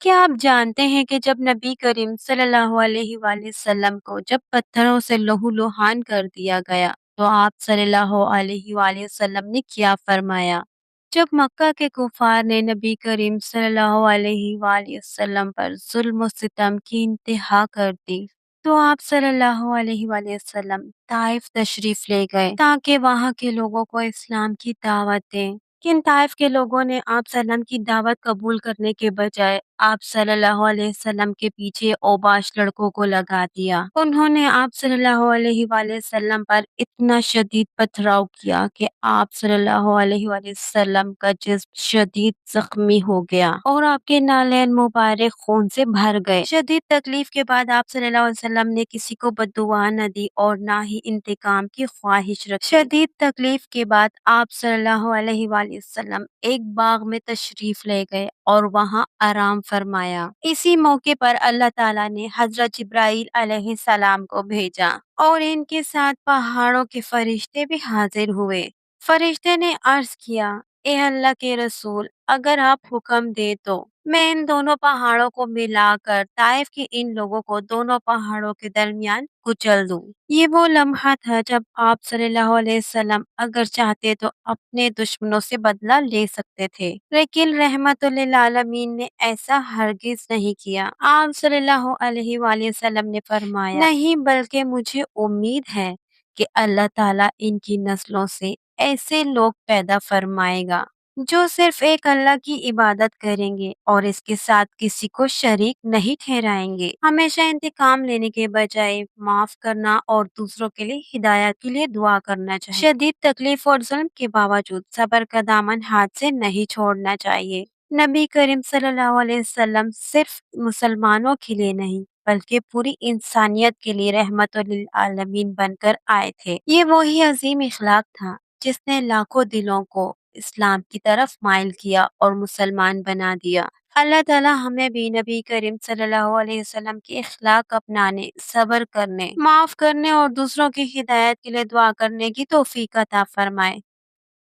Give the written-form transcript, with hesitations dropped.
کیا آپ جانتے ہیں کہ جب نبی کریم صلی اللہ علیہ وآلہ وسلم کو جب پتھروں سے لہو لہان کر دیا گیا تو آپ صلی اللہ علیہ وآلہ وسلم نے کیا فرمایا؟ جب مکہ کے کفار نے نبی کریم صلی اللہ علیہ وآلہ وسلم پر ظلم و ستم کی انتہا کر دی تو آپ صلی اللہ علیہ وآلہ وسلم طائف تشریف لے گئے تاکہ وہاں کے لوگوں کو اسلام کی دعوت دیں۔ کن طائف کے لوگوں نے آپ صلی اللہ علیہ وسلم کی دعوت قبول کرنے کے بجائے آپ صلی اللہ علیہ وسلم کے پیچھے اوباش لڑکوں کو لگا دیا۔ انہوں نے آپ صلی اللہ علیہ وآلہ وسلم پر اتنا شدید پتھراؤ کیا کہ آپ صلی اللہ علیہ وآلہ وسلم کا جسم شدید زخمی ہو گیا اور آپ کے نالین مبارک خون سے بھر گئے۔ شدید تکلیف کے بعد آپ صلی اللہ علیہ وسلم نے کسی کو بددعا نہ دی اور نہ ہی انتقام کی خواہش رکھی۔ شدید تکلیف کے بعد آپ صلی اللہ علیہ وآلہ وسلم ایک باغ میں تشریف لے گئے اور وہاں آرام فرمایا۔ اسی موقع پر اللہ تعالیٰ نے حضرت جبرائیل علیہ السلام کو بھیجا اور ان کے ساتھ پہاڑوں کے فرشتے بھی حاضر ہوئے۔ فرشتے نے عرض کیا، اے اللہ کے رسول، اگر آپ حکم دے تو میں ان دونوں پہاڑوں کو ملا کر طائف کے ان لوگوں کو دونوں پہاڑوں کے درمیان کچل دوں۔ یہ وہ لمحہ تھا جب آپ صلی اللہ علیہ وسلم اگر چاہتے تو اپنے دشمنوں سے بدلہ لے سکتے تھے، لیکن رحمت للعالمین نے ایسا ہرگز نہیں کیا۔ آپ صلی اللہ علیہ وآلہ وسلم نے فرمایا، نہیں بلکہ مجھے امید ہے کہ اللہ تعالیٰ ان کی نسلوں سے ایسے لوگ پیدا فرمائے گا جو صرف ایک اللہ کی عبادت کریں گے اور اس کے ساتھ کسی کو شریک نہیں ٹھہرائیں گے۔ ہمیشہ انتقام لینے کے بجائے معاف کرنا اور دوسروں کے لیے ہدایت کے لیے دعا کرنا چاہیے۔ شدید تکلیف اور ظلم کے باوجود صبر کا دامن ہاتھ سے نہیں چھوڑنا چاہیے۔ نبی کریم صلی اللہ علیہ وسلم صرف مسلمانوں کے لیے نہیں بلکہ پوری انسانیت کے لیے رحمت للعالمین بن کر آئے تھے۔ یہ وہی عظیم اخلاق تھا جس نے لاکھوں دلوں کو اسلام کی طرف مائل کیا اور مسلمان بنا دیا۔ اللہ تعالیٰ ہمیں بھی نبی کریم صلی اللہ علیہ وسلم کے اخلاق اپنانے، صبر کرنے، معاف کرنے اور دوسروں کی ہدایت کے لیے دعا کرنے کی توفیق عطا فرمائے۔